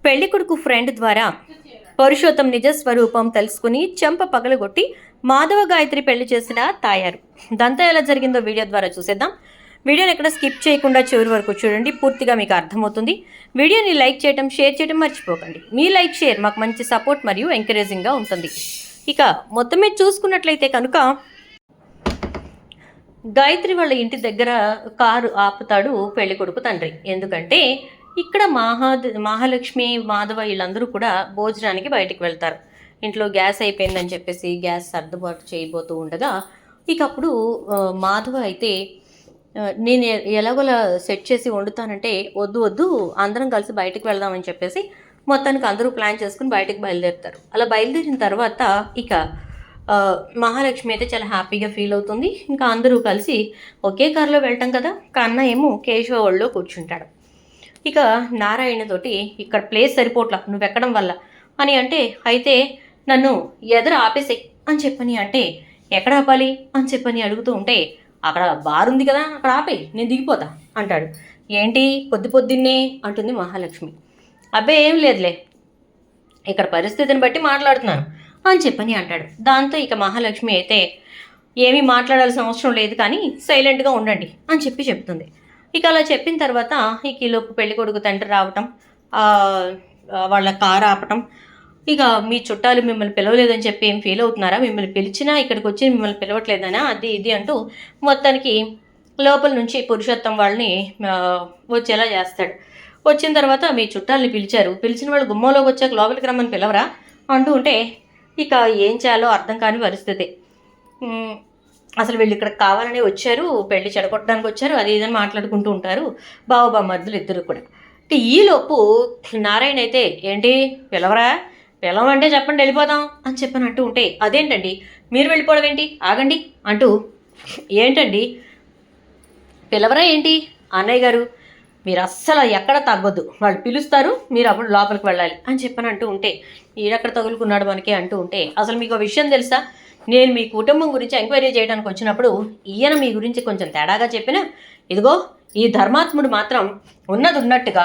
పెళ్లికొడుకు friend ద్వారా పురుషోత్తం నిజ స్వరూపం తెలుసుకుని చెంప పగలగొట్టి మాధవ గాయత్రి పెళ్లి చేసిన తాయారు. దంతా ఎలా జరిగిందో వీడియో ద్వారా చూసేద్దాం. వీడియోని ఎక్కడ స్కిప్ చేయకుండా చివరి వరకు చూడండి, పూర్తిగా మీకు అర్థమవుతుంది. వీడియోని లైక్ చేయడం, షేర్ చేయడం మర్చిపోకండి. మీ లైక్, షేర్ మాకు మంచి సపోర్ట్ మరియు ఎంకరేజింగ్గా ఉంటుంది. ఇక మొత్తం మీద చూసుకున్నట్లయితే కనుక గాయత్రి వాళ్ళ ఇంటి దగ్గర కారు ఆపుతాడు పెళ్లి కొడుకు తండ్రి. ఎందుకంటే ఇక్కడ మహాలక్ష్మి, మాధవ వీళ్ళందరూ కూడా భోజనానికి బయటికి వెళ్తారు. ఇంట్లో గ్యాస్ అయిపోయిందని చెప్పేసి గ్యాస్ సర్దుబాటు చేయబోతూ ఉండగా ఇక అప్పుడు మాధవ అయితే నేను ఎలాగోలా సెట్ చేసి వండుతానంటే వద్దు వద్దు అందరం కలిసి బయటకు వెళ్దామని చెప్పేసి మొత్తానికి అందరూ ప్లాన్ చేసుకుని బయటకు బయలుదేరుతారు. అలా బయలుదేరిన తర్వాత ఇక మహాలక్ష్మి అయితే చాలా హ్యాపీగా ఫీల్ అవుతుంది. ఇంకా అందరూ కలిసి ఒకే కారులో వెళ్తాం కదా, కన్న ఏమో కేశవ ఒళ్ళో కూర్చుంటాడు. ఇక నారాయణతోటి ఇక్కడ ప్లేస్ సరిపోట్లా నువ్వు ఎక్కడం వల్ల అని అంటే, అయితే నన్ను ఎదురు ఆపేసేయి అని చెప్పని అంటే, ఎక్కడ ఆపాలి అని చెప్పని అడుగుతూ ఉంటే, అక్కడ బార్ ఉంది కదా అక్కడ ఆపేయి నేను దిగిపోతా అంటాడు. ఏంటి పొద్దున్నే అంటుంది మహాలక్ష్మి. అబ్బే ఏం లేదులే, ఇక్కడ పరిస్థితిని బట్టి మాట్లాడుతున్నాను అని చెప్పని అంటాడు. దాంతో ఇక మహాలక్ష్మి అయితే ఏమీ మాట్లాడాల్సిన అవసరం లేదు కానీ సైలెంట్గా ఉండండి అని చెప్తుంది. ఇక అలా చెప్పిన తర్వాత ఇక ఈలోపు పెళ్లి కొడుకు తండ్రి రావటం, వాళ్ళ కారు ఆపటం, ఇక మీ చుట్టాలు మిమ్మల్ని పిలవలేదని చెప్పి ఏం ఫీల్ అవుతున్నారా, మిమ్మల్ని పిలిచినా ఇక్కడికి వచ్చి మిమ్మల్ని పిలవట్లేదనా అది ఇది అంటూ మొత్తానికి లోపల నుంచి పురుషోత్తం వాళ్ళని వచ్చేలా చేస్తాడు. వచ్చిన తర్వాత మీ చుట్టాలని పిలిచిన వాళ్ళు గుమ్మంలోకి వచ్చాక లోపలికి రమ్మని పిలవరా అంటూ ఉంటే ఇక ఏం చేయాలో అర్థం కాని పరిస్థితి. అసలు వీళ్ళు ఇక్కడ కావాలని వచ్చారు, పెళ్లి చెడగొట్టడానికి వచ్చారు, అది ఇదని మాట్లాడుకుంటూ ఉంటారు బావబామర్దులు ఇద్దరు కూడా. ఈలోపు నారాయణ అయితే ఏంటి పిలవమంటే చెప్పండి వెళ్ళిపోదాం అని చెప్పని అంటూ ఉంటే, అదేంటండి మీరు వెళ్ళిపోవడం ఏంటి, ఆగండి అంటూ, ఏంటండి పిలవరా ఏంటి అన్నయ్య గారు, మీరు అస్సలు ఎక్కడ తగ్గొద్దు, వాళ్ళు పిలుస్తారు మీరు అప్పుడు లోపలికి వెళ్ళాలి అని చెప్పని అంటూ ఉంటే, ఈడెక్కడ తగులుకున్నాడు మనకి అంటూ ఉంటే, అసలు మీకు విషయం తెలుసా, నేను మీ కుటుంబం గురించి ఎంక్వైరీ చేయడానికి వచ్చినప్పుడు ఈయన మీ గురించి కొంచెం తేడాగా చెప్పినా, ఇదిగో ఈ ధర్మాత్ముడు మాత్రం ఉన్నట్టుగా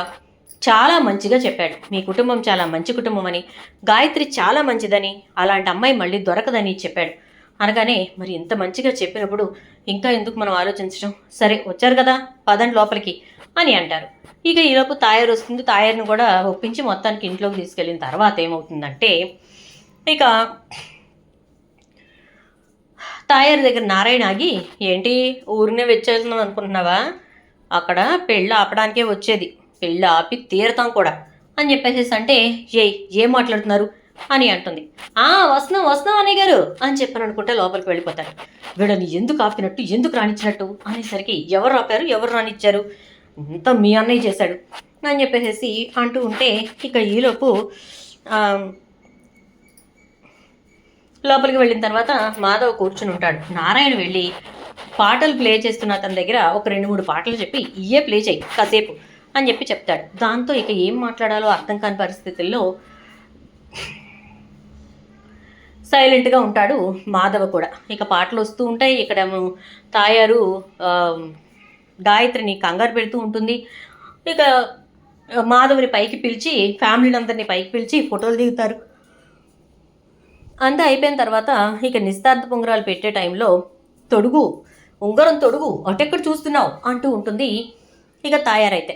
చాలా మంచిగా చెప్పాడు. మీ కుటుంబం చాలా మంచి కుటుంబం అని, గాయత్రి చాలా మంచిదని, అలాంటి అమ్మాయి మళ్ళీ దొరకదని చెప్పాడు. అనగానే మరి ఇంత మంచిగా చెప్పినప్పుడు ఇంకా ఎందుకు మనం ఆలోచించడం, సరే వచ్చారు కదా పదండి లోపలికి అని అంటారు. ఇక ఈలోపు తాయారు వస్తుంది. తాయారుని కూడా ఒప్పించి మొత్తానికి ఇంట్లోకి తీసుకెళ్ళిన తర్వాత ఏమవుతుందంటే, ఇక తాయారు దగ్గర నారాయణ ఆగి, ఏంటి ఊరినే వచ్చేస్తున్నాం అనుకుంటున్నావా, అక్కడ పెళ్ళి ఆపడానికే వచ్చేది, పెళ్ళి ఆపి తీరతాం కూడా అని చెప్పేసి అంటే, ఏం మాట్లాడుతున్నారు అని అంటుంది. వస్తున్నాం అన్నయ్య గారు అని చెప్పని అనుకుంటే లోపలికి వెళ్ళిపోతాడు. వీళ్ళని ఎందుకు ఆపినట్టు, ఎందుకు రానిచ్చినట్టు అనేసరికి ఎవరు ఆపారు, ఎవరు రానిచ్చారు, అంతా మీ అన్నయ్య చేశాడు అని చెప్పేసి అంటూ ఉంటే, ఇక ఈలోపు లోపలికి వెళ్ళిన తర్వాత మాధవ్ కూర్చుని ఉంటాడు. నారాయణ వెళ్ళి పాటలు ప్లే చేస్తున్న అతని దగ్గర ఒక 2-3 పాటలు చెప్పి ఇయే ప్లే చేయి కాసేపు అని చెప్తాడు. దాంతో ఇక ఏం మాట్లాడాలో అర్థం కాని పరిస్థితుల్లో సైలెంట్గా ఉంటాడు మాధవ కూడా. ఇక పాటలు వస్తూ ఉంటాయి. ఇక్కడ తాయారు గాయత్రిని కంగారు పెడుతూ ఉంటుంది. ఇక మాధవుని పైకి పిలిచి ఫ్యామిలీని అందరినీ పైకి పిలిచి ఫోటోలు దిగుతారు. అంతా అయిపోయిన తర్వాత ఇక నిస్తార్థ పొంగరాలు పెట్టే టైంలో ఉంగరం తొడుగు అటెక్కడ చూస్తున్నావు అంటూ ఉంటుంది ఇక తాయారైతే.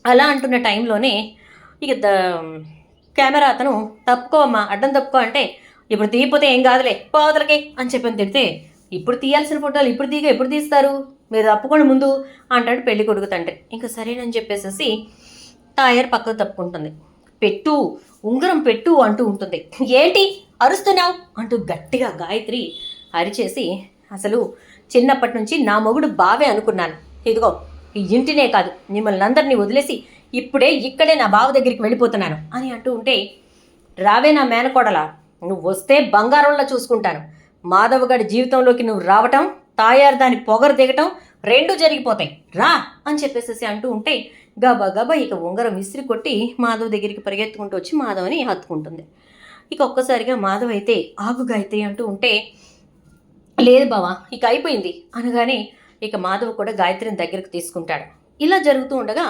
అలా అంటున్న టైంలోనే ఇక కెమెరా అతను తప్పుకో అమ్మా, అడ్డం తప్పుకో అంటే, ఇప్పుడు తీయపోతే ఏం కాదులే పోదలకే అని చెప్పని తిడితే, ఇప్పుడు తీయాల్సిన ఫోటోలు ఎప్పుడు తీస్తారు, మీరు తప్పుకోండి ముందు అంటాడు పెళ్లి కొడుకు తండ్రి. ఇంకా సరేనని చెప్పేసి తాయారు పక్కకు తప్పుకుంటుంది. ఉంగరం పెట్టు అంటూ ఉంటుంది. ఏంటి అరుస్తున్నావు అంటూ గట్టిగా గాయత్రి అరిచేసి, అసలు చిన్నప్పటి నుంచి నా మొగుడు బావే అనుకున్నాను, ఇదిగో ఈ ఇంటినే కాదు మిమ్మల్ని అందరినీ వదిలేసి ఇక్కడే నా బావ దగ్గరికి వెళ్ళిపోతున్నాను అని అంటూ ఉంటే, రావే నా మేనకోడలా, నువ్వు వస్తే బంగారంలో చూసుకుంటాను, మాధవ్ గారి జీవితంలోకి నువ్వు రావటం, తాయారు దాని పొగరు దిగటం రెండు జరిగిపోతాయి రా అని చెప్పేసి అంటూ ఉంటే, గబా ఇక ఉంగరం విసిరి కొట్టి మాధవ్ దగ్గరికి పరిగెత్తుకుంటూ వచ్చి మాధవ్ని హత్తుకుంటుంది. ఇక ఒక్కసారిగా మాధవ్ అయితే ఆగు గాయత్రి అంటూ ఉంటే, లేదు బావా ఇక అయిపోయింది అనగానే ఇక మాధవ్ కూడా గాయత్రిని దగ్గరికి తీసుకుంటాడు. ఇలా జరుగుతూ ఉండగా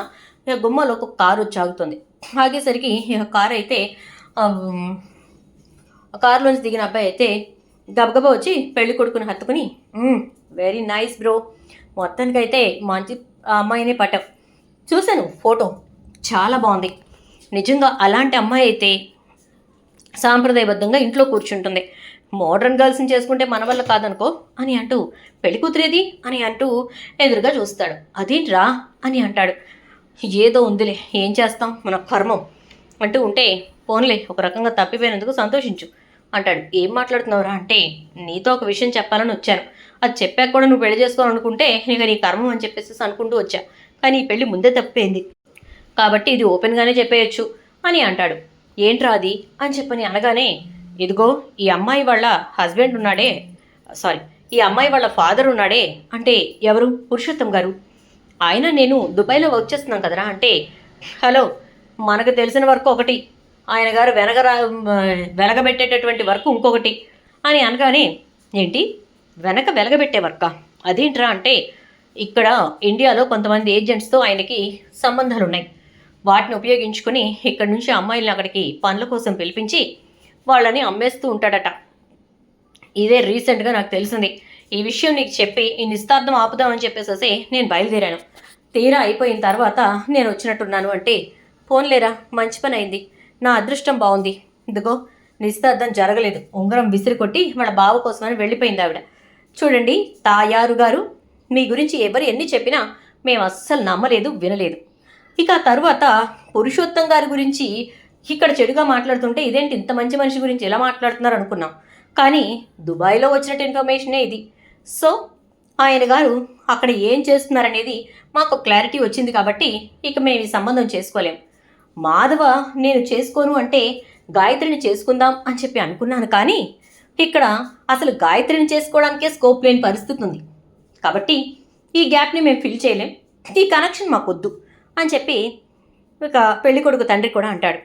ఇక గుమ్మలో ఒక కారు వచ్చి ఆగుతుంది. ఆగేసరికి కారు అయితే కారులోంచి దిగిన అబ్బాయి అయితే గబగబా వచ్చి పెళ్లి కొడుకుని హత్తుకుని, వెరీ నైస్ బ్రో, మొత్తానికైతే మంచి అమ్మాయినే పట్టావు, చూశాను ఫోటో చాలా బాగుంది, నిజంగా అలాంటి అమ్మాయి అయితే సాంప్రదాయబద్ధంగా ఇంట్లో కూర్చుంటుంది, మోడర్న్ గర్ల్స్ని చేసుకుంటే మన వల్ల కాదనుకో అని అంటూ, పెళ్లి కూతురేది అని అంటూ ఎదురుగా చూస్తాడు. అదేంట్రా అని అంటాడు. ఏదో ఉందిలే, ఏం చేస్తాం, మన కర్మం అంటూ ఉంటే, పోన్లే ఒక రకంగా తప్పిపోయినందుకు సంతోషించు అంటాడు. ఏం మాట్లాడుతున్నావురా అంటే, నీతో ఒక విషయం చెప్పాలని వచ్చాను, అది చెప్పాక కూడా నువ్వు పెళ్లి చేసుకోవాలనుకుంటే ఇక నీ కర్మం అని చెప్పేసి అనుకుంటూ వచ్చా, కానీ ఈ పెళ్లి ముందే తప్పిపోయింది కాబట్టి ఇది ఓపెన్గానే చెప్పేయచ్చు అని అంటాడు. ఏంట్రా అది అని చెప్పని అనగానే, ఇదిగో ఈ అమ్మాయి వాళ్ళ హస్బెండ్ ఉన్నాడే, సారీ ఈ అమ్మాయి వాళ్ళ ఫాదర్ ఉన్నాడే, అంటే ఎవరు, పురుషోత్తం గారు, ఆయన నేను దుబాయ్లో వర్క్ చేస్తున్నాం కదరా అంటే, హలో మనకు తెలిసిన వర్క్ ఒకటి, ఆయన గారు వెలగబెట్టేటటువంటి వర్క్ ఇంకొకటి అని అనగానే, ఏంటి వెలగబెట్టే వర్కా, అదేంట్రా అంటే, ఇక్కడ ఇండియాలో కొంతమంది ఏజెంట్స్తో ఆయనకి సంబంధాలు ఉన్నాయి, వాటిని ఉపయోగించుకొని ఇక్కడి నుంచి అమ్మాయిలను అక్కడికి పనుల కోసం పిలిపించి వాళ్ళని అమ్మేస్తూ ఉంటాడట. ఇదే రీసెంట్గా నాకు తెలిసింది, ఈ విషయం నీకు చెప్పి ఈ నిస్తార్థం ఆపుదామని చెప్పేసేసి నేను బయలుదేరాను, తీరా అయిపోయిన తర్వాత నేను వచ్చినట్టున్నాను అంటే, ఫోన్లేరా మంచి పని అయింది, నా అదృష్టం బాగుంది, ఇదిగో నిస్తార్థం జరగలేదు, ఉంగరం విసిరి కొట్టి వాళ్ళ బావ కోసమని వెళ్ళిపోయింది ఆవిడ. చూడండి తాయారు గారు, మీ గురించి ఎవరు ఎన్ని చెప్పినా మేము అస్సలు నమ్మలేదు, వినలేదు. ఇక తర్వాత పురుషోత్తం గారి గురించి ఇక్కడ చెడుగా మాట్లాడుతుంటే, ఇదేంటి ఇంత మంచి మనిషి గురించి ఎలా మాట్లాడుతున్నారు అనుకున్నాం, కానీ దుబాయ్లో వచ్చినట్టు ఇన్ఫర్మేషనే ఇది. సో ఆయన గారు అక్కడ ఏం చేస్తున్నారనేది మాకు క్లారిటీ వచ్చింది కాబట్టి ఇక మేము ఈ సంబంధం చేసుకోలేం. మాధవ నేను చేసుకోను అంటే గాయత్రిని చేసుకుందాం అని చెప్పి అనుకున్నాను, కానీ ఇక్కడ అసలు గాయత్రిని చేసుకోవడానికే స్కోప్ లేని పరిస్థితి ఉంది కాబట్టి ఈ గ్యాప్ని మేము ఫిల్ చేయలేం, ఈ కనెక్షన్ మాకొద్దు అని చెప్పి ఇక పెళ్ళికొడుకు తండ్రి కూడా అంటాడు.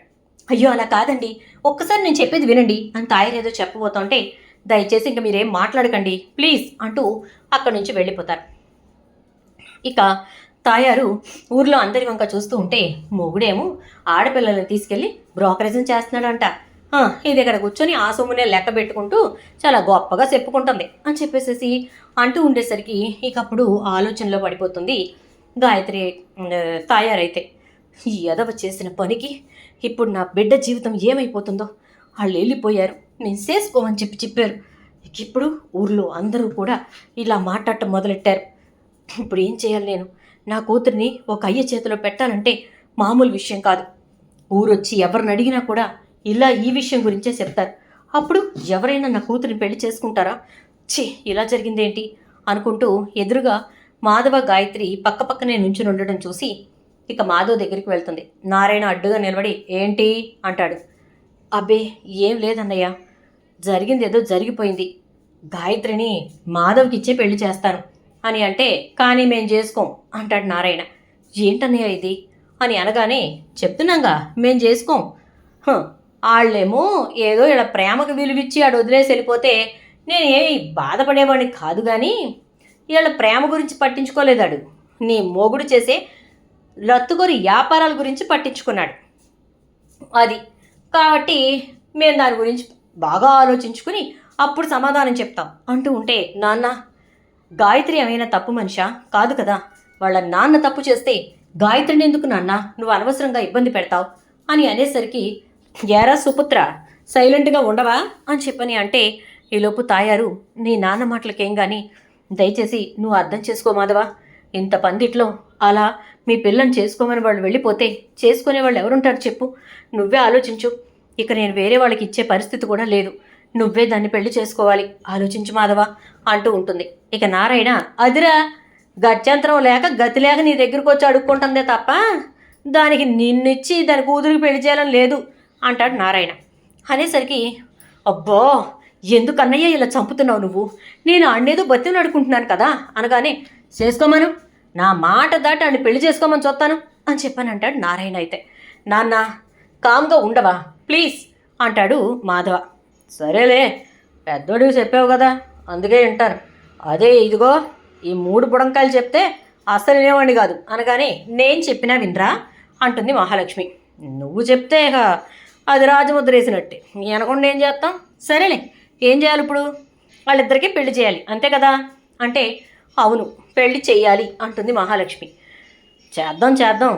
అయ్యో అలా కాదండి, ఒక్కసారి నేను చెప్పేది వినండి అని తాయారు ఏదో చెప్పబోతుంటే, దయచేసి ఇంకా మీరేం మాట్లాడకండి ప్లీజ్ అంటూ అక్కడి నుంచి వెళ్ళిపోతారు. ఇక తాయారు ఊర్లో అందరి వంక చూస్తూ ఉంటే, మొగుడేమో ఆడపిల్లల్ని తీసుకెళ్ళి బ్రోకరేజం చేస్తున్నాడంట, ఇది ఇక్కడ కూర్చొని ఆ సొమ్మునే లెక్క పెట్టుకుంటూ చాలా గొప్పగా చెప్పుకుంటుంది అని చెప్పేసి అంటూ ఉండేసరికి ఇక అప్పుడు ఆలోచనలో పడిపోతుంది గాయత్రి తాయారైతే. ఈ ఎదవ చేసిన పనికి ఇప్పుడు నా బిడ్డ జీవితం ఏమైపోతుందో, వాళ్ళు వెళ్ళిపోయారు, నేను చేసుకోమని చెప్పారు, ఇప్పుడు ఊర్లో అందరూ కూడా ఇలా మాట్లాడటం మొదలెట్టారు, ఇప్పుడు ఏం చేయాలి నేను, నా కూతురిని ఒక అయ్య చేతిలో పెట్టాలంటే మామూలు విషయం కాదు, ఊరొచ్చి ఎవరిని అడిగినా కూడా ఇలా ఈ విషయం గురించే చెప్తారు, అప్పుడు ఎవరైనా నా కూతురిని పెళ్లి చేసుకుంటారా, ఇలా జరిగిందేంటి అనుకుంటూ ఎదురుగా మాధవ గాయత్రి పక్కపక్కనే నుంచుని ఉండడం చూసి ఇక మాధవ్ దగ్గరికి వెళ్తుంది. నారాయణ అడ్డుగా నిలబడి ఏంటి అంటాడు. అబ్బే ఏం లేదన్నయ్య, జరిగింది ఏదో జరిగిపోయింది, గాయత్రిని మాధవ్కి ఇచ్చే పెళ్లి చేస్తాను అని అంటే, కానీ మేం చేసుకోం అంటాడు నారాయణ. ఏంటన్నయ్య ఇది అని అనగానే, చెప్తున్నాగా మేం చేసుకోం, వాళ్ళేమో ఏదో ఇలా ప్రేమకు విలువిచ్చి ఆడు వదిలేసి వెళ్ళిపోతే నేను ఏమి బాధపడేవాడిని కాదు, కానీ వీళ్ళ ప్రేమ గురించి పట్టించుకోలేదాడు, నీ మొగుడు చేసే లత్తుగొరి వ్యాపారాల గురించి పట్టించుకున్నాడు, అది కాబట్టి మేము దాని గురించి బాగా ఆలోచించుకుని అప్పుడు సమాధానం చెప్తాం అంటూ ఉంటే, నాన్న గాయత్రి ఏమైనా తప్పు మనిషా కాదు కదా, వాళ్ళ నాన్న తప్పు చేస్తే గాయత్రిని ఎందుకు నాన్న నువ్వు అనవసరంగా ఇబ్బంది పెడతావు అని అనేసరికి, ఎరా సుపుత్ర సైలెంట్గా ఉండవా అని చెప్పని అంటే, ఈలోపు తాయారు నీ నాన్న మాటలకేం కానీ దయచేసి నువ్వు అర్థం చేసుకో మాధవా, ఇంత పందిట్లో అలా మీ పిల్లని చేసుకోమని వాళ్ళు వెళ్ళిపోతే చేసుకునే వాళ్ళు ఎవరుంటారు చెప్పు, నువ్వే ఆలోచించు, ఇక నేను వేరే వాళ్ళకి ఇచ్చే పరిస్థితి కూడా లేదు, నువ్వే దాన్ని పెళ్లి చేసుకోవాలి, ఆలోచించు మాధవా అంటూ ఉంటుంది. ఇక నారాయణ అదిరా గత్యంతరం లేక గతి లేక నీ దగ్గరకు వచ్చి అడుక్కుంటుందే తప్ప దానికి నిన్నిచ్చి దాని కూతురికి పెళ్లి చేయాలని లేదు అంటాడు నారాయణ. అనేసరికి అబ్బో ఎందుకన్నయ్య ఇలా చంపుతున్నావు నువ్వు, నేను ఆడనేదో బతిని అడుకుంటున్నాను కదా అనగానే, చేసుకోమను, నా మాట దాటి ఆడిని పెళ్లి చేసుకోమని చూస్తాను అని చెప్పని అంటాడు నారాయణ. అయితే నాన్న కామ్గా ఉండవా ప్లీజ్ అంటాడు మాధవ. సరేలే పెద్దోడివి చెప్పావు కదా అందుకే వింటాను, అదే ఇదిగో ఈ 3 బుడంకాయలు చెప్తే అస్సలు వినేవాడిని కాదు అనగానే, నేను చెప్పినా వినరా అంటుంది మహాలక్ష్మి. నువ్వు చెప్తే ఇక అది రాజముద్ర వేసినట్టే. అనకుండా ఏం చేస్తాం? సరేలే, ఏం చేయాలి ఇప్పుడు? వాళ్ళిద్దరికీ పెళ్లి చేయాలి అంతే కదా అంటే, అవును పెళ్లి చెయ్యాలి అంటుంది మహాలక్ష్మి. చేద్దాం చేద్దాం,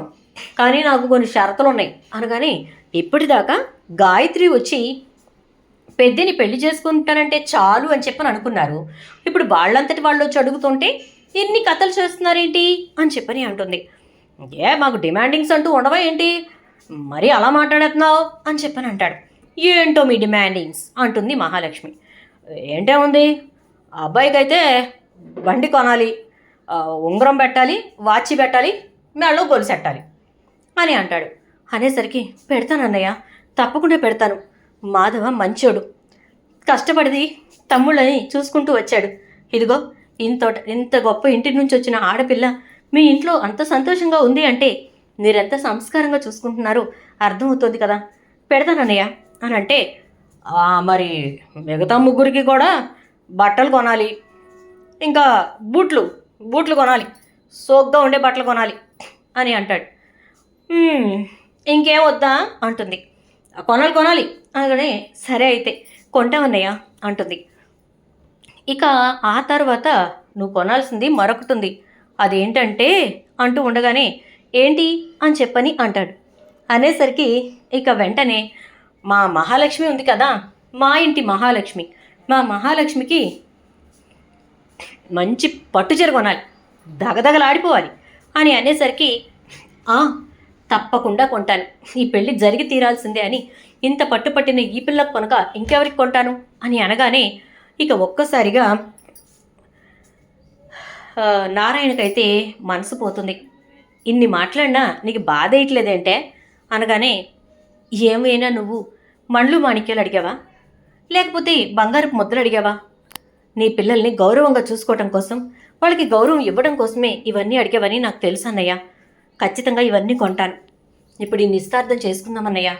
కానీ నాకు కొన్ని షరతులు ఉన్నాయి అనగానే, ఇప్పటిదాకా గాయత్రి వచ్చి పెద్దని పెళ్లి చేసుకుంటానంటే చాలు అని చెప్పని అనుకున్నారు. ఇప్పుడు వాళ్ళంతటి వాళ్ళు వచ్చి అడుగుతుంటే ఎన్ని కథలు చేస్తున్నారేంటి అని చెప్పని అంటుంది. మాకు డిమాండింగ్స్ అంటూ ఉండవా ఏంటి? మరీ అలా మాట్లాడుతున్నావు అని చెప్పని అంటాడు. ఏంటో మీ డిమాండింగ్స్ అంటుంది మహాలక్ష్మి. ఏంటే ఉంది, అబ్బాయికి అయితే బండి కొనాలి, ఉంగరం పెట్టాలి, వాచి పెట్టాలి, మెడలో గొలుసు పెట్టాలి అని అంటాడు. అనేసరికి పెడతానన్నయ్య, తప్పకుండా పెడతాను. మాధవ మంచోడు, కష్టపడిది తమ్ముళ్ళని చూసుకుంటూ వచ్చాడు. ఇదిగో ఇంత గొప్ప ఇంటి నుంచి వచ్చిన ఆడపిల్ల మీ ఇంట్లో అంత సంతోషంగా ఉంది అంటే మీరెంత సంస్కారంగా చూసుకుంటున్నారో అర్థమవుతుంది కదా, పెడతానన్నయ్య అని అంటే, మరి మిగతా ముగ్గురికి కూడా బట్టలు కొనాలి, ఇంకా బూట్లు కొనాలి, సోగ్గా ఉండే బట్టలు కొనాలి అని అంటాడు. ఇంకేం వద్దా అంటుంది. కొనాలి అనగానే, సరే అయితే కొంటామన్నయ్య అంటుంది. ఇక ఆ తర్వాత నువ్వు కొనాల్సింది మరొకటి ఉంది, అదేంటంటే అంటూ ఉండగానే, ఏంటి అని చెప్పని అంటాడు. అనేసరికి ఇక వెంటనే, మా మహాలక్ష్మి ఉంది కదా, మా ఇంటి మహాలక్ష్మి, మా మహాలక్ష్మికి మంచి పట్టుచీర కొనాలి, దగదగలాడిపోవాలి అని అనేసరికి, తప్పకుండా కొంటాను, ఈ పెళ్ళి జరిగి తీరాల్సిందే అని ఇంత పట్టుపట్టిన ఈ పిల్లకు కొనక ఇంకెవరికి కొంటాను అని అనగానే, ఇక ఒక్కసారిగా నారాయణకైతే మనసు పోతుంది. ఇన్ని మాట్లాడినా నీకు బాధ వేయట్లేదేంటే అనగానే, ఏమైనా నువ్వు మండ్లు మాణిక్యాలు అడిగావా, లేకపోతే బంగారపు ముద్దలు అడిగావా? నీ పిల్లల్ని గౌరవంగా చూసుకోవటం కోసం, వాళ్ళకి గౌరవం ఇవ్వడం కోసమే ఇవన్నీ అడిగావని నాకు తెలుసు అన్నయ్య. ఖచ్చితంగా ఇవన్నీ కొంటాను. ఇప్పుడు ఈ నిస్తార్థం చేసుకుందామన్నయ్య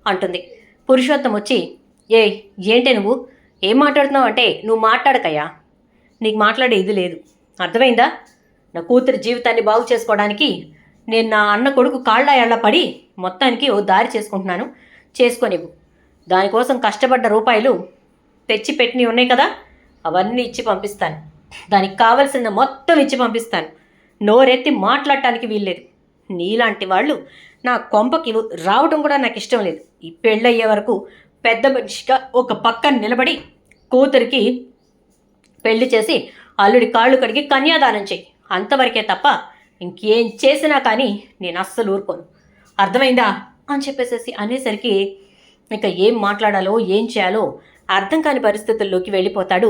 అంటుంది. పురుషోత్తం వచ్చి, ఏంటే నువ్వు ఏం మాట్లాడుతున్నావు అంటే, నువ్వు మాట్లాడకయ్యా, నీకు మాట్లాడే ఇది లేదు, అర్థమైందా? నా కూతురి జీవితాన్ని బాగు చేసుకోవడానికి నేను నా అన్న కొడుకు కాళ్ళ ఎళ్ళ పడి మొత్తానికి ఓ దారి చేసుకుంటున్నాను, చేసుకోనివ్వు. దానికోసం కష్టపడ్డ రూపాయలు తెచ్చి పెట్టినవి ఉన్నాయి కదా, అవన్నీ ఇచ్చి పంపిస్తాను. దానికి కావలసిన మొత్తం ఇచ్చి పంపిస్తాను. నోరెత్తి మాట్లాడటానికి వీల్లేదు. నీలాంటి వాళ్ళు నా కొంపకి రావడం కూడా నాకు ఇష్టం లేదు. ఈ పెళ్ళయ్యే వరకు పెద్ద మనిషిగా ఒక పక్కన నిలబడి కూతురికి పెళ్లి చేసి అల్లుడి కాళ్ళు కడిగి కన్యాదానం చెయ్యి, అంతవరకే తప్ప ఇంకేం చేసినా కానీ నేను అస్సలు ఊరుకోను, అర్థమైందా అని చెప్పేసేసి అనేసరికి ఇక ఏం మాట్లాడాలో ఏం చేయాలో అర్థం కాని పరిస్థితుల్లోకి వెళ్ళిపోతాడు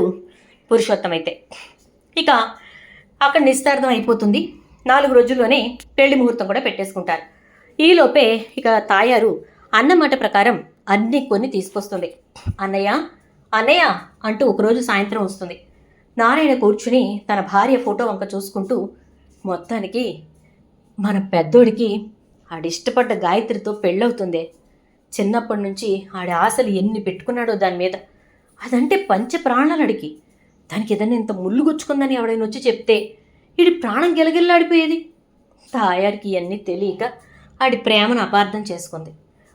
పురుషోత్తం. అయితే ఇక అక్కడ నిస్తార్థం అయిపోతుంది. 4 రోజుల్లోనే పెళ్లి ముహూర్తం కూడా పెట్టేసుకుంటారు. ఈలోపే ఇక తాయారు అన్నమాట ప్రకారం అన్ని కొన్ని తీసుకొస్తుంది. అన్నయ్య అంటూ ఒకరోజు సాయంత్రం వస్తుంది. నారాయణ కూర్చుని తన భార్య ఫోటో వంక చూసుకుంటూ, మొత్తానికి మన పెద్దోడికి ఆడిష్టపడ్డ గాయత్రితో పెళ్ళవుతుందే. చిన్నప్పటి నుంచి ఆడి ఆశలు ఎన్ని పెట్టుకున్నాడో దాని మీద, అదంటే పంచ ప్రాణాలడికి. దానికి ఏదైనా ఇంత ముళ్ళు గుచ్చుకుందని ఎవడైనా వచ్చి చెప్తే వీడి ప్రాణం గిలగిల్లాడిపోయేది. తాయారికి ఇవన్నీ తెలియక ఆడి ప్రేమను అపార్థం చేసుకుంది.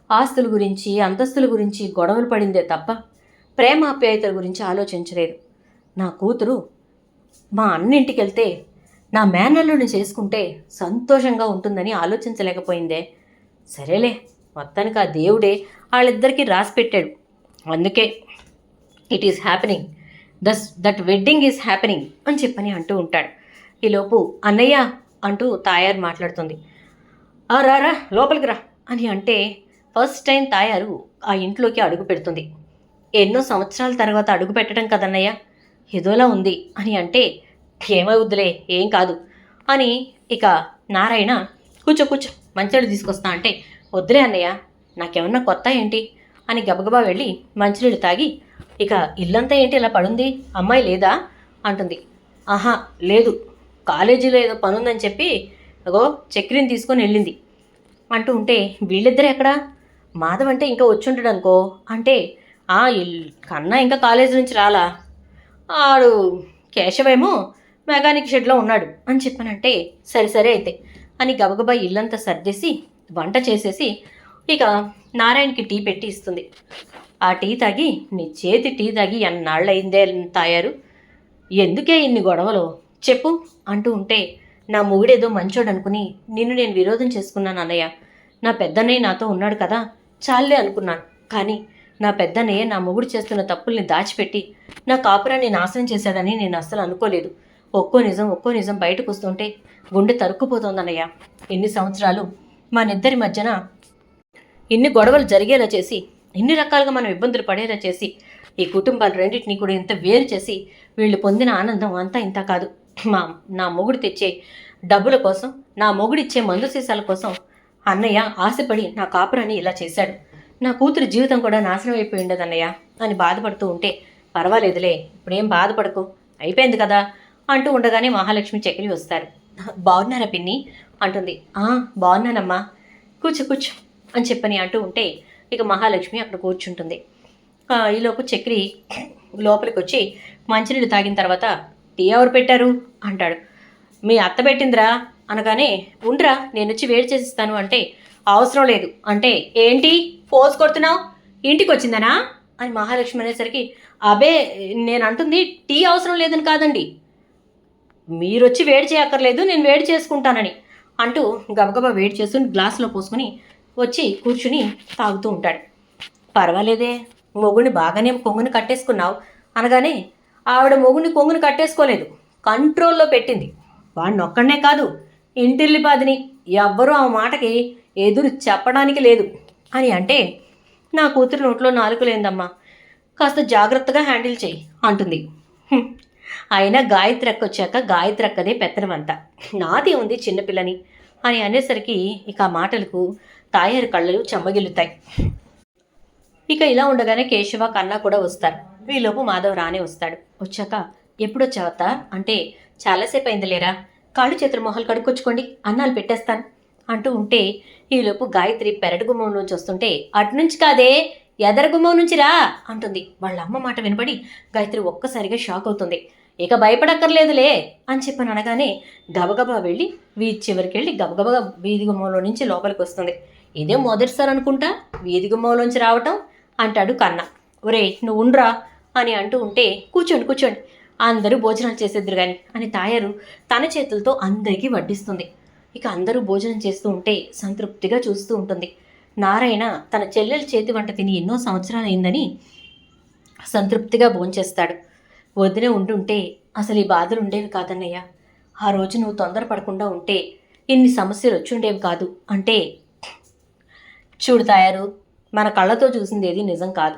ఆస్తుల గురించి అంతస్తుల గురించి గొడవలు పడిందే తప్ప ప్రేమాప్యాయతల గురించి ఆలోచించలేదు. నా కూతురు మా అన్నింటికి వెళ్తే నా మేనల్లుని చేసుకుంటే సంతోషంగా ఉంటుందని ఆలోచించలేకపోయిందే. సరేలే, మొత్తానికి ఆ దేవుడే వాళ్ళిద్దరికీ రాసి పెట్టాడు, అందుకే it is happening, that wedding is happening అని చెప్పని అంటూ ఉంటాడు. ఈలోపు అన్నయ్య అంటూ తాయారు మాట్లాడుతుంది. రారా లోపలికి రా అని అంటే, ఫస్ట్ టైం తాయారు ఆ ఇంట్లోకి అడుగు పెడుతుంది. ఎన్నో సంవత్సరాల తర్వాత అడుగు పెట్టడం కదన్నయ్య, ఏదోలా ఉంది అని అంటే, ఏమవుద్దులే ఏం కాదు అని ఇక నారాయణ కూర్చో మంచినీళ్ళు తీసుకొస్తా అంటే, వద్దులే అన్నయ్య, నాకేమన్నా కొత్త ఏంటి అని గబగబా వెళ్ళి మంచినీళ్ళు తాగి, ఇక ఇల్లంతా ఏంటి ఇలా పడుంది, అమ్మాయి లేదా అంటుంది. లేదు, కాలేజీలో ఏదో పనుందని చెప్పి అగో చక్రిని తీసుకొని వెళ్ళింది అంటూ ఉంటే, వీళ్ళిద్దరే ఎక్కడా? మాధవ్ అంటే ఇంకా వచ్చి ఉంటాడు అనుకో అంటే, కన్నా ఇంకా కాలేజీ నుంచి రాలా, ఆడు కేశవేమో మెకానిక్ షెడ్లో ఉన్నాడు అని చెప్పానంటే, సరే అయితే అని గబగబా ఇల్లంతా సర్దేసి వంట చేసేసి ఇక నారాయణకి టీ పెట్టి ఇస్తుంది. ఆ టీ తాగి, నీ చేతి టీ తాగి ఎన్నాళ్ళయిందే తాయారు, ఎందుకే ఇన్ని గొడవలు చెప్పు అంటూ ఉంటే, నా మొగుడేదో మంచోడనుకుని నిన్ను నేను విరోధం చేసుకున్నాను అన్నయ్య. నా పెద్దన్నయ్య నాతో ఉన్నాడు కదా, చాలే అనుకున్నాను. కానీ నా పెద్దన్నయ్య నా మొగుడు చేస్తున్న తప్పుల్ని దాచిపెట్టి నా కాపురాన్ని నాశనం చేశాడని నేను అస్సలు అనుకోలేదు. ఒక్కో నిజం బయటకు వస్తుంటే గుండె తరుక్కుపోతోందన్నయ్య. ఎన్ని సంవత్సరాలు మనిద్దరి మధ్యన ఇన్ని గొడవలు జరిగేలా చేసి, ఇన్ని రకాలుగా మనం ఇబ్బందులు పడేలా చేసి, ఈ కుటుంబాలు రెండింటినీ కూడా ఇంత వేరు చేసి వీళ్ళు పొందిన ఆనందం అంతా ఇంత కాదు. నా మొగుడు తెచ్చే డబ్బుల కోసం, నా మొగుడిచ్చే మందు సీసాల కోసం అన్నయ్య ఆశపడి నా కాపురాన్ని ఇలా చేశాడు. నా కూతురు జీవితం కూడా నాశనం అయిపోయి ఉండదన్నయ్య అని బాధపడుతూ ఉంటే, పర్వాలేదులే, ఇప్పుడేం బాధపడకు, అయిపోయింది కదా అంటూ ఉండగానే మహాలక్ష్మి చక్రి వస్తారు. బాగున్నారా పిన్ని అంటుంది. బాగున్నానమ్మా, కూర్చో అని చెప్పని అంటూ ఉంటే ఇక మహాలక్ష్మి అక్కడ కూర్చుంటుంది. ఈలోపు చక్రి లోపలికి వచ్చి మంచినీళ్ళు తాగిన తర్వాత, టీ ఎవరు పెట్టారు అంటాడు. మీ అత్త పెట్టిందిరా అనగానే, ఉండ్రా నేను వచ్చి వేడి చేసిస్తాను అంటే, అవసరం లేదు అంటే, ఏంటి ఫోర్స్ కొడుతున్నావు, ఇంటికి వచ్చిందనా అని మహాలక్ష్మి అనేసరికి, అబే నేను అంటుంది టీ అవసరం లేదని కాదండి, మీరొచ్చి వేడి చేయక్కర్లేదు, నేను వేడి చేసుకుంటానని అంటూ గబగబా వేడి చేసుకుని గ్లాసులో పోసుకుని వచ్చి కూర్చుని తాగుతూ ఉంటాడు. పర్వాలేదే, మొగుడిని బాగానే కొంగుని కట్టేసుకున్నావు అనగానే, ఆవిడ మొగుడిని కొంగుని కట్టేసుకోలేదు, కంట్రోల్లో పెట్టింది. వాడిని ఒక్కడనే కాదు, ఇంటిల్లిపాదిని ఎవ్వరూ ఆ మాటకి ఎదురు చెప్పడానికి లేదు అని అంటే, నా కూతురు నోట్లో నాలుక లేదమ్మా, కాస్త జాగ్రత్తగా హ్యాండిల్ చెయ్యి అంటుంది. అయినా గాయత్రి అక్క వచ్చాక గాయత్రి అక్కదే పెత్తనమంతా, నాది ఉంది చిన్నపిల్లని అని అనేసరికి ఇక ఆ మాటలకు తాయారు కళ్ళలు చెమ్మగిల్లుతాయి. ఇక ఇలా ఉండగానే కేశవ కన్నా కూడా వస్తారు. వీలోపు మాధవ్ రానే వస్తాడు. వచ్చాక, ఎప్పుడొచ్చావత్త అంటే, చాలాసేపు అయింది లేరా, కాళ్ళు చేతులు మొహలు కడుక్కొచ్చుకోండి, అన్నాలు పెట్టేస్తాను అంటూ ఉంటే, ఈలోపు గాయత్రి పెరటి గుమ్మం నుంచి వస్తుంటే, అటునుంచి కాదే ఎదర గుమ్మం నుంచి రా అంటుంది. వాళ్ళ అమ్మ మాట వినబడి గాయత్రి ఒక్కసారిగా షాక్ అవుతుంది. ఇక భయపడక్కర్లేదులే అని చెప్పని అనగానే గబగబా వెళ్ళి వీధి చివరికి వెళ్ళి గబగబా వీధి గుమ్మంలో నుంచి లోపలికి వస్తుంది. ఇదే మొదటిసారి అనుకుంటా వీధి గుమ్మంలోంచి రావటం అంటాడు కన్న. ఒరే నువ్వు ఉండ్రా అని అంటూ ఉంటే, కూర్చోండి అందరూ భోజనాలు చేసేద్దరు కానీ అని తాయారు తన చేతులతో అందరికీ వడ్డిస్తుంది. ఇక అందరూ భోజనం చేస్తూ ఉంటే సంతృప్తిగా చూస్తూ ఉంటుంది. నారాయణ తన చెల్లెల చేతి వంట తిని ఎన్నో సంవత్సరాలు అయిందని సంతృప్తిగా భోంచేస్తాడు. వదిన ఉంటుంటే అసలు ఈ బాధలు ఉండేవి కాదన్నయ్య, ఆ రోజు నువ్వు తొందరపడకుండా ఉంటే ఇన్ని సమస్యలు వచ్చుండేవి కాదు అంటే, చూడు తాయారు, మన కళ్ళతో చూసింది ఏది నిజం కాదు,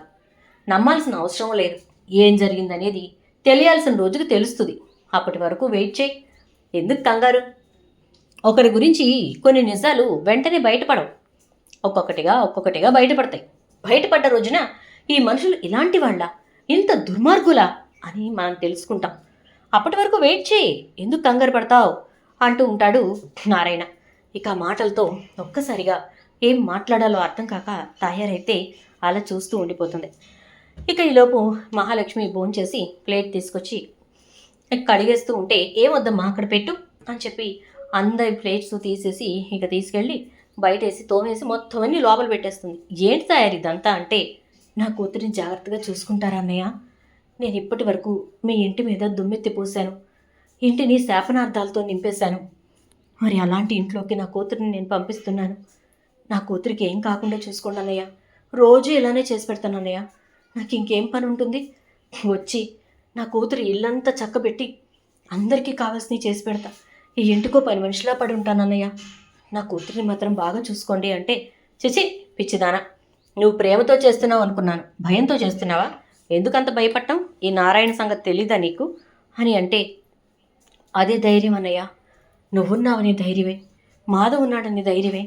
నమ్మాల్సిన అవసరం లేదు, ఏం జరిగిందనేది తెలియాల్సిన రోజుకు తెలుస్తుంది, అప్పటి వరకు వెయిట్ చేయి, ఎందుకు కంగారు. ఒకరి గురించి కొన్ని నిజాలు వెంటనే బయటపడవు, ఒక్కొక్కటిగా బయటపడతాయి. బయటపడ్డ రోజున ఈ మనుషులు ఇలాంటి వాళ్ళ, ఇంత దుర్మార్గులా అని మనం తెలుసుకుంటాం. అప్పటి వరకు వెయిట్ చేయి, ఎందుకు కంగారు పడతావు అంటూ ఉంటాడు నారాయణ. ఇక ఆ మాటలతో ఒక్కసారిగా ఏం మాట్లాడాలో అర్థం కాక తాయారైతే అలా చూస్తూ ఉండిపోతుంది. ఇక ఈలోపు మహాలక్ష్మి భోంచేసి ప్లేట్ తీసుకొచ్చి కడిగేస్తూ ఉంటే, ఏమొద్దమ్మా అక్కడ పెట్టు అని చెప్పి అందరి ప్లేట్స్ తీసేసి ఇక తీసుకెళ్ళి బయటేసి తోమేసి మొత్తం అన్నీ లోపల పెట్టేస్తుంది. ఏంటి తయారు ఇదంతా అంటే, నా కూతురిని జాగ్రత్తగా చూసుకుంటారా అన్నయ్య, నేను ఇప్పటి వరకు మీ ఇంటి మీద దుమ్మెత్తి పూశాను, ఇంటిని శాపనార్థాలతో నింపేశాను, మరి అలాంటి ఇంట్లోకి నా కూతురిని నేను పంపిస్తున్నాను. నా కూతురికి ఏం కాకుండా చూసుకోండి అన్నయ్య, రోజు ఇలానే చేసి పెడతాను అన్నయ్య, నాకు ఇంకేం పని ఉంటుంది, వచ్చి నా కూతురు ఇల్లంతా చక్కబెట్టి అందరికీ కావాల్సినవి చేసి పెడతా, ఈ ఇంటికో పని మనిషిలా పడి ఉంటాను అన్నయ్య, నా కూతురిని మాత్రం బాగా చూసుకోండి అంటే, చిచి పిచ్చిదానా, నువ్వు ప్రేమతో చేస్తున్నావు అనుకున్నాను, భయంతో చేస్తున్నావా, ఎందుకంత భయపడటం, ఈ నారాయణ సంగతి తెలీదా నీకు అని అంటే, అదే ధైర్యం అన్నయ్య, నువ్వున్నావని ధైర్యమే, మాధవ్ ఉన్నాడని ధైర్యమే,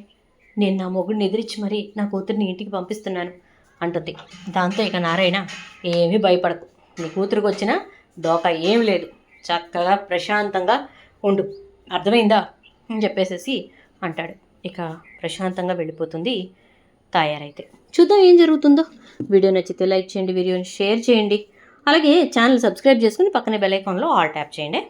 నేను నా మొగుడిని ఎదిరించి మరీ నా కూతురిని ఇంటికి పంపిస్తున్నాను అంటుంది. దాంతో ఇక నారాయణ, ఏమీ భయపడకు, నీ కూతురికి వచ్చినా దోకా ఏం లేదు, చక్కగా ప్రశాంతంగా ఉండు, అర్థమైందా అని చెప్పేసేసి అంటాడు. ఇక ప్రశాంతంగా వెళ్ళిపోతుంది తాయారైతే. చూద్దాం ఏం జరుగుతుందో. వీడియో నచ్చితే లైక్ చేయండి, వీడియోని షేర్ చేయండి, అలాగే ఛానల్ సబ్స్క్రైబ్ చేసుకుని పక్కనే బెల్ ఐకాన్లో ఆల్ ట్యాప్ చేయండి.